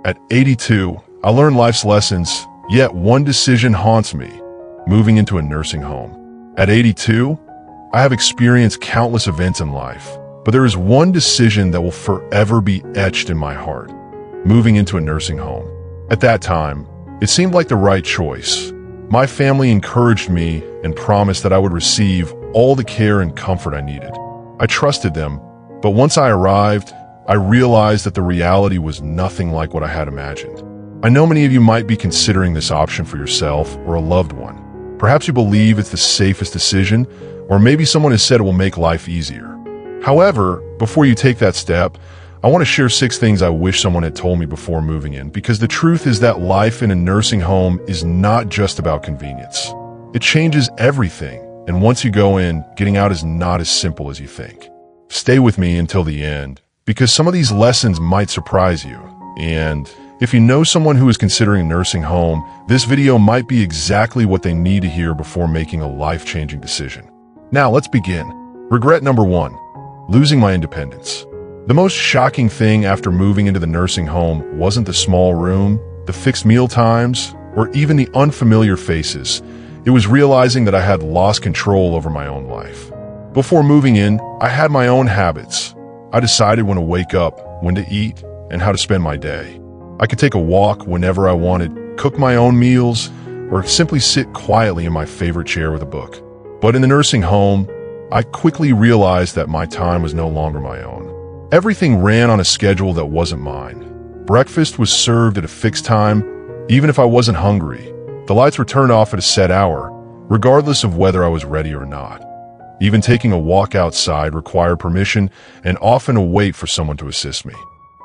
At 82, I learned life's lessons, yet one decision haunts me: moving into a nursing home. At 82, I have experienced countless events in life, but there is one decision that will forever be etched in my heart: moving into a nursing home. At that time, it seemed like the right choice. My family encouraged me and promised that I would receive all the care and comfort I needed. I trusted them, but once I arrived, I realized that the reality was nothing like what I had imagined. I know many of you might be considering this option for yourself or a loved one. Perhaps you believe it's the safest decision, or maybe someone has said it will make life easier. However, before you take that step, I want to share 6 things I wish someone had told me before moving in, because the truth is that life in a nursing home is not just about convenience. It changes everything, and once you go in, getting out is not as simple as you think. Stay with me until the end, because some of these lessons might surprise you. And if you know someone who is considering a nursing home, this video might be exactly what they need to hear before making a life-changing decision. Now, let's begin. Regret number 1: losing my independence. The most shocking thing after moving into the nursing home wasn't the small room, the fixed meal times, or even the unfamiliar faces. It was realizing that I had lost control over my own life. Before moving in, I had my own habits. I decided when to wake up, when to eat, and how to spend my day. I could take a walk whenever I wanted, cook my own meals, or simply sit quietly in my favorite chair with a book. But in the nursing home, I quickly realized that my time was no longer my own. Everything ran on a schedule that wasn't mine. Breakfast was served at a fixed time, even if I wasn't hungry. The lights were turned off at a set hour, regardless of whether I was ready or not. Even taking a walk outside required permission and often a wait for someone to assist me.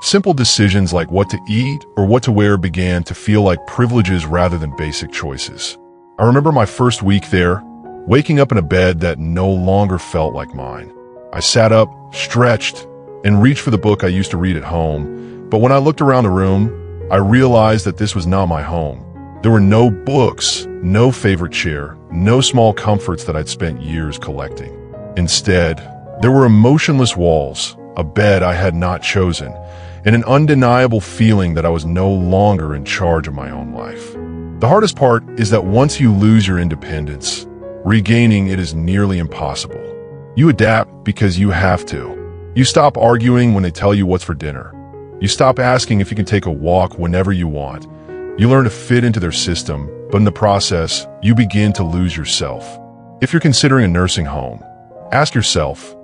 Simple decisions like what to eat or what to wear began to feel like privileges rather than basic choices. I remember my first week there, waking up in a bed that no longer felt like mine. I sat up, stretched, and reached for the book I used to read at home, but when I looked around the room, I realized that this was not my home. There were no books, no favorite chair, no small comforts that I'd spent years collecting. Instead, there were emotionless walls, a bed I had not chosen, and an undeniable feeling that I was no longer in charge of my own life. The hardest part is that once you lose your independence, regaining it is nearly impossible. You adapt because you have to. You stop arguing when they tell you what's for dinner. You stop asking if you can take a walk whenever you want. You learn to fit into their system, but in the process, you begin to lose yourself. If you're considering a nursing home, ask yourself,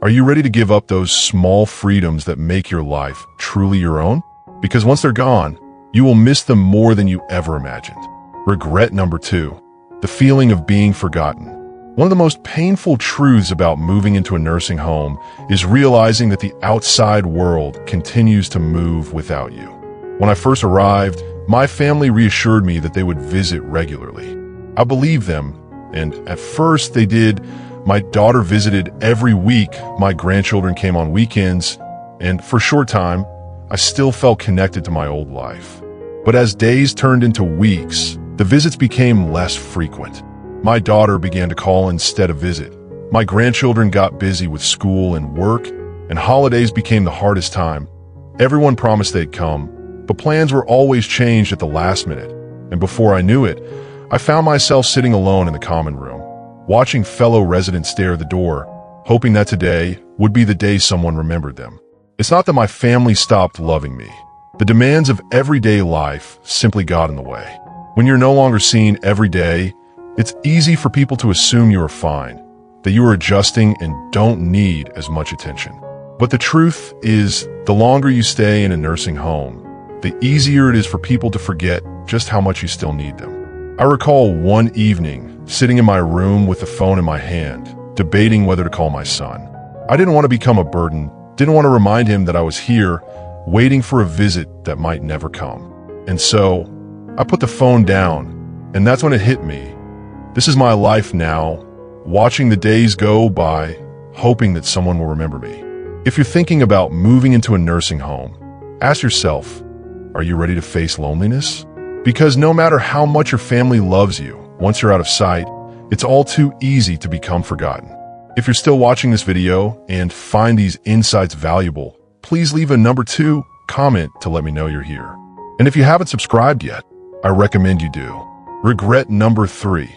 are you ready to give up those small freedoms that make your life truly your own? Because once they're gone, you will miss them more than you ever imagined. Regret number 2: the feeling of being forgotten. One of the most painful truths about moving into a nursing home is realizing that the outside world continues to move without you. When I first arrived, my family reassured me that they would visit regularly. I believed them, and at first they did. My daughter visited every week, my grandchildren came on weekends, and for a short time, I still felt connected to my old life. But as days turned into weeks, the visits became less frequent. My daughter began to call instead of visit. My grandchildren got busy with school and work, and holidays became the hardest time. Everyone promised they'd come, but plans were always changed at the last minute. And before I knew it, I found myself sitting alone in the common room, watching fellow residents stare at the door, hoping that today would be the day someone remembered them. It's not that my family stopped loving me. The demands of everyday life simply got in the way. When you're no longer seen every day, it's easy for people to assume you are fine, that you are adjusting and don't need as much attention. But the truth is, the longer you stay in a nursing home, the easier it is for people to forget just how much you still need them. I recall one evening, sitting in my room with the phone in my hand, debating whether to call my son. I didn't want to become a burden, didn't want to remind him that I was here, waiting for a visit that might never come. And so, I put the phone down, and that's when it hit me. This is my life now, watching the days go by, hoping that someone will remember me. If you're thinking about moving into a nursing home, ask yourself, are you ready to face loneliness? Because no matter how much your family loves you, once you're out of sight, it's all too easy to become forgotten. If you're still watching this video and find these insights valuable, please leave a number 2 comment to let me know you're here. And if you haven't subscribed yet, I recommend you do. Regret number 3,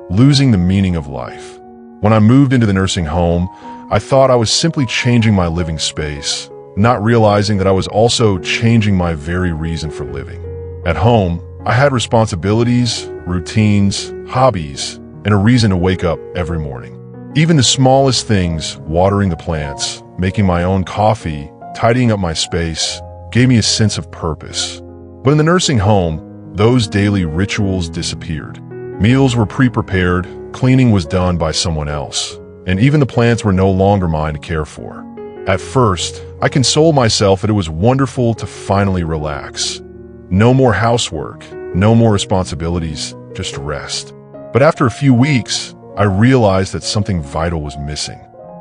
losing the meaning of life. When I moved into the nursing home, I thought I was simply changing my living space, not realizing that I was also changing my very reason for living. At home, I had responsibilities, routines, hobbies, and a reason to wake up every morning. Even the smallest things, watering the plants, making my own coffee, tidying up my space, gave me a sense of purpose. But in the nursing home, those daily rituals disappeared. Meals were pre-prepared, cleaning was done by someone else, and even the plants were no longer mine to care for. At first, I consoled myself that it was wonderful to finally relax. No more housework, no more responsibilities, just rest. But after a few weeks, I realized that something vital was missing.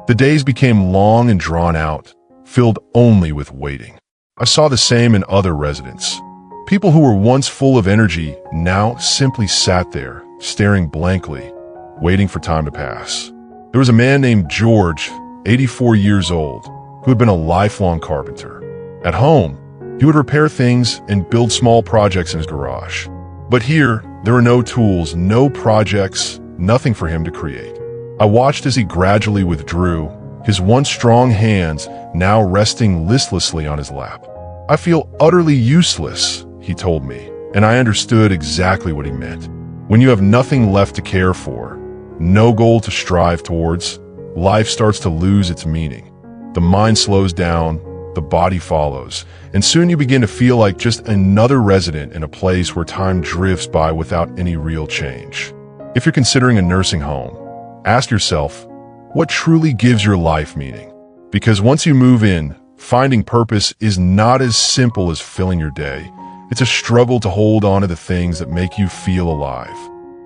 The days became long and drawn out, filled only with waiting. I saw the same in other residents. People who were once full of energy now simply sat there, staring blankly, waiting for time to pass. There was a man named George, 84 years old, who had been a lifelong carpenter. At home, he would repair things and build small projects in his garage. But here, there were no tools, no projects, nothing for him to create. I watched as he gradually withdrew, his once strong hands now resting listlessly on his lap. "I feel utterly useless," he told me, and I understood exactly what he meant. When you have nothing left to care for, no goal to strive towards, life starts to lose its meaning. The mind slows down, the body follows, and soon you begin to feel like just another resident in a place where time drifts by without any real change. If you're considering a nursing home, ask yourself, what truly gives your life meaning? Because once you move in, finding purpose is not as simple as filling your day. It's a struggle to hold on to the things that make you feel alive.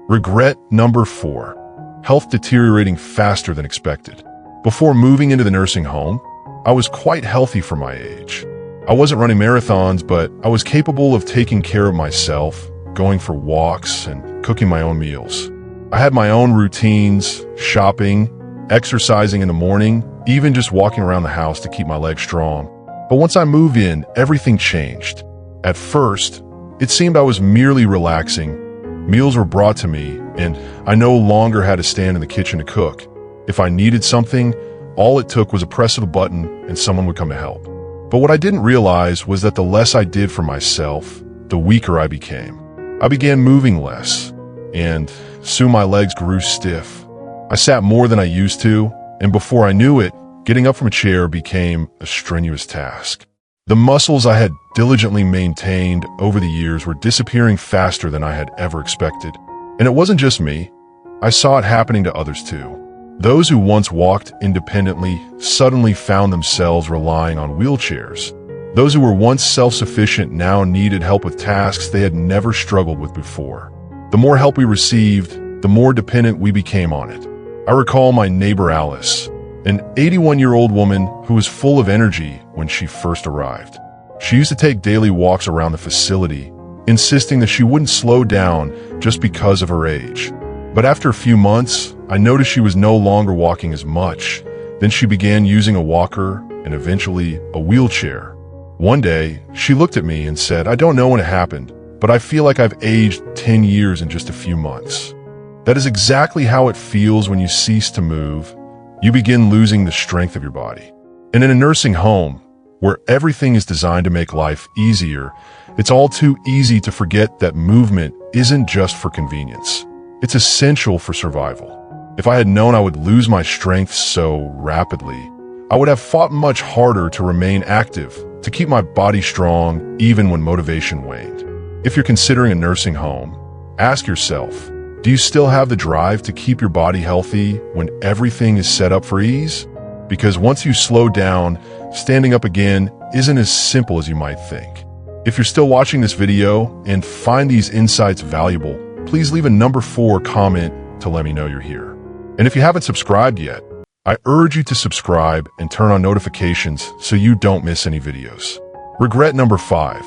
Regret number 4, health deteriorating faster than expected. Before moving into the nursing home, I was quite healthy for my age. I wasn't running marathons, but I was capable of taking care of myself, going for walks, and cooking my own meals. I had my own routines, shopping, exercising in the morning, even just walking around the house to keep my legs strong. But once I moved in, everything changed. At first, it seemed I was merely relaxing. Meals were brought to me, and I no longer had to stand in the kitchen to cook. If I needed something, all it took was a press of a button and someone would come to help. But what I didn't realize was that the less I did for myself, the weaker I became. I began moving less, and soon my legs grew stiff. I sat more than I used to, and before I knew it, getting up from a chair became a strenuous task. The muscles I had diligently maintained over the years were disappearing faster than I had ever expected. And it wasn't just me. I saw it happening to others too. Those who once walked independently suddenly found themselves relying on wheelchairs. Those who were once self-sufficient now needed help with tasks they had never struggled with before. The more help we received, the more dependent we became on it. I recall my neighbor Alice, an 81-year-old woman who was full of energy when she first arrived. She used to take daily walks around the facility, insisting that she wouldn't slow down just because of her age. But after a few months, I noticed she was no longer walking as much. Then she began using a walker and eventually a wheelchair. One day, she looked at me and said, "I don't know when it happened, but I feel like I've aged 10 years in just a few months." That is exactly how it feels when you cease to move. You begin losing the strength of your body. And in a nursing home, where everything is designed to make life easier, it's all too easy to forget that movement isn't just for convenience. It's essential for survival. If I had known I would lose my strength so rapidly, I would have fought much harder to remain active, to keep my body strong even when motivation waned. If you're considering a nursing home, ask yourself, do you still have the drive to keep your body healthy when everything is set up for ease? Because once you slow down, standing up again isn't as simple as you might think. If you're still watching this video and find these insights valuable, please leave a number 4 comment to let me know you're here. And if you haven't subscribed yet, I urge you to subscribe and turn on notifications so you don't miss any videos. Regret number 5,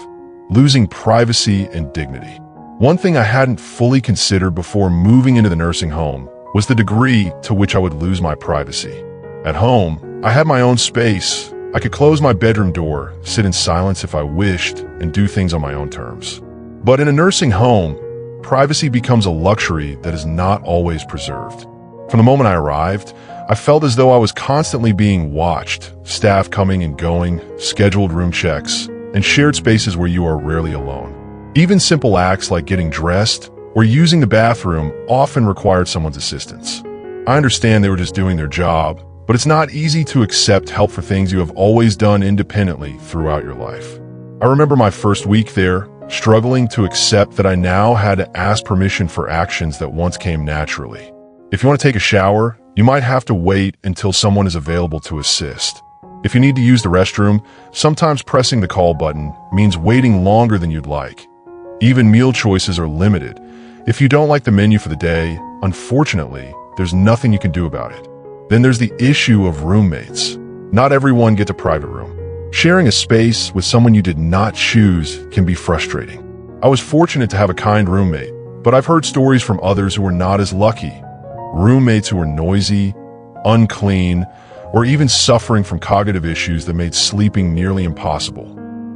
losing privacy and dignity. One thing I hadn't fully considered before moving into the nursing home was the degree to which I would lose my privacy. At home, I had my own space, I could close my bedroom door, sit in silence if I wished, and do things on my own terms. But in a nursing home, privacy becomes a luxury that is not always preserved. From the moment I arrived, I felt as though I was constantly being watched, staff coming and going, scheduled room checks, and shared spaces where you are rarely alone. Even simple acts like getting dressed or using the bathroom often required someone's assistance. I understand they were just doing their job, but it's not easy to accept help for things you have always done independently throughout your life. I remember my first week there, struggling to accept that I now had to ask permission for actions that once came naturally. If you want to take a shower, you might have to wait until someone is available to assist. If you need to use the restroom, sometimes pressing the call button means waiting longer than you'd like. Even meal choices are limited. If you don't like the menu for the day, unfortunately, there's nothing you can do about it. Then there's the issue of roommates. Not everyone gets a private room. Sharing a space with someone you did not choose can be frustrating. I was fortunate to have a kind roommate, but I've heard stories from others who were not as lucky. Roommates who were noisy, unclean, or even suffering from cognitive issues that made sleeping nearly impossible.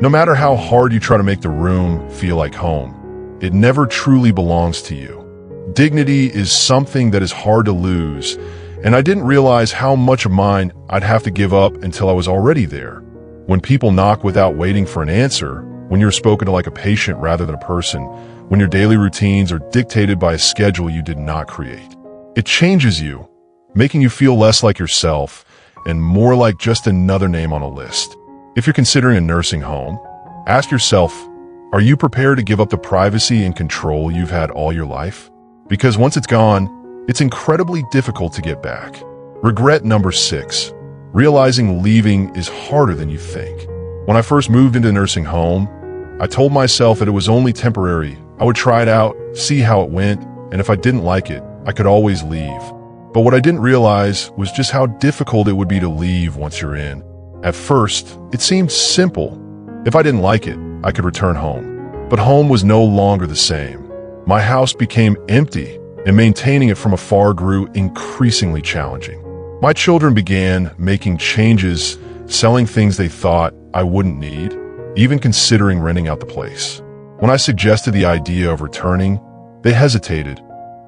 No matter how hard you try to make the room feel like home, it never truly belongs to you. Dignity is something that is hard to lose, and I didn't realize how much of mine I'd have to give up until I was already there. When people knock without waiting for an answer, when you're spoken to like a patient rather than a person, when your daily routines are dictated by a schedule you did not create. It changes you, making you feel less like yourself and more like just another name on a list. If you're considering a nursing home, ask yourself, are you prepared to give up the privacy and control you've had all your life? Because once it's gone, it's incredibly difficult to get back. Regret number 6. Realizing leaving is harder than you think. When I first moved into a nursing home, I told myself that it was only temporary. I would try it out, see how it went, and if I didn't like it, I could always leave. But what I didn't realize was just how difficult it would be to leave once you're in. At first, it seemed simple. If I didn't like it, I could return home. But home was no longer the same. My house became empty, and maintaining it from afar grew increasingly challenging. My children began making changes, selling things they thought I wouldn't need, even considering renting out the place. When I suggested the idea of returning, they hesitated.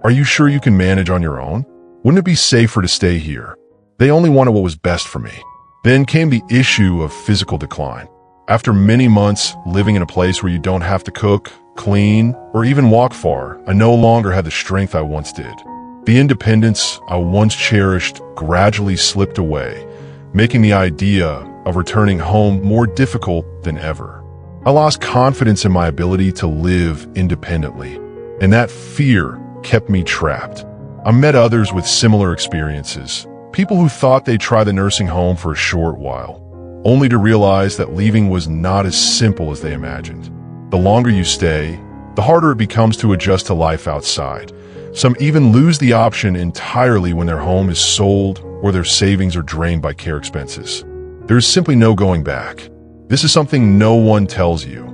Are you sure you can manage on your own? Wouldn't it be safer to stay here? They only wanted what was best for me. Then came the issue of physical decline. After many months living in a place where you don't have to cook, clean, or even walk far, I no longer had the strength I once did. The independence I once cherished gradually slipped away, making the idea of returning home more difficult than ever. I lost confidence in my ability to live independently, and that fear kept me trapped. I met others with similar experiences, people who thought they'd try the nursing home for a short while, only to realize that leaving was not as simple as they imagined. The longer you stay, the harder it becomes to adjust to life outside. Some even lose the option entirely when their home is sold or their savings are drained by care expenses. There is simply no going back. This is something no one tells you.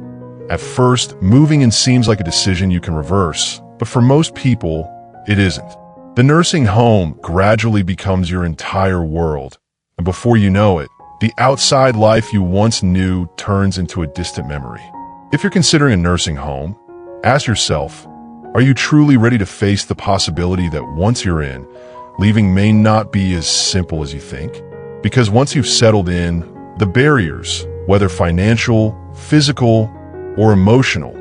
At first, moving in seems like a decision you can reverse, but for most people, it isn't. The nursing home gradually becomes your entire world, and before you know it, the outside life you once knew turns into a distant memory. If you're considering a nursing home, ask yourself, are you truly ready to face the possibility that once you're in, leaving may not be as simple as you think? Because once you've settled in, the barriers, whether financial, physical, or emotional,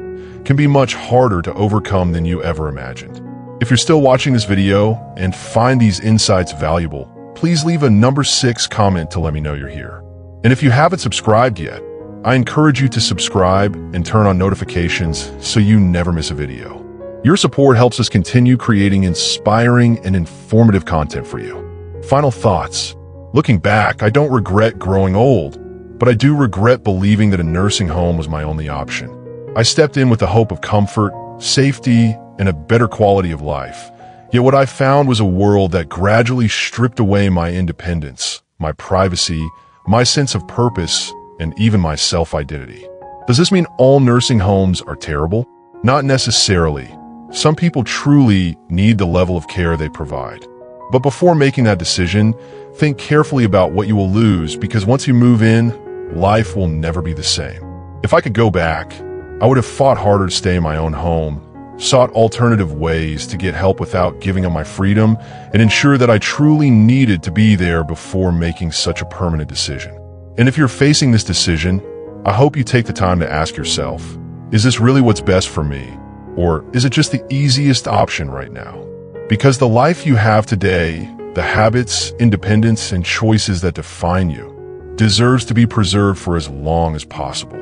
can be much harder to overcome than you ever imagined. If you're still watching this video and find these insights valuable, please leave a number 6 comment to let me know you're here. And if you haven't subscribed yet, I encourage you to subscribe and turn on notifications so you never miss a video. Your support helps us continue creating inspiring and informative content for you. Final thoughts. Looking back, I don't regret growing old, but I do regret believing that a nursing home was my only option. I stepped in with the hope of comfort, safety, and a better quality of life. Yet what I found was a world that gradually stripped away my independence, my privacy, my sense of purpose, and even my self-identity. Does this mean all nursing homes are terrible? Not necessarily. Some people truly need the level of care they provide. But before making that decision, think carefully about what you will lose, because once you move in, life will never be the same. If I could go back, I would have fought harder to stay in my own home, sought alternative ways to get help without giving up my freedom, and ensure that I truly needed to be there before making such a permanent decision. And if you're facing this decision, I hope you take the time to ask yourself, is this really what's best for me? Or is it just the easiest option right now? Because the life you have today, the habits, independence, and choices that define you, deserves to be preserved for as long as possible.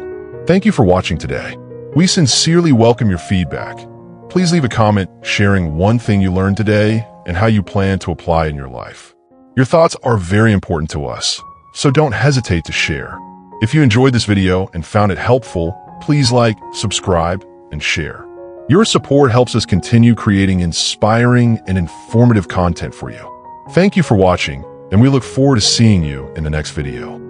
Thank you for watching today. We sincerely welcome your feedback. Please leave a comment sharing one thing you learned today and how you plan to apply in your life. Your thoughts are very important to us, so don't hesitate to share. If you enjoyed this video and found it helpful, please like, subscribe, and share. Your support helps us continue creating inspiring and informative content for you. Thank you for watching, and we look forward to seeing you in the next video.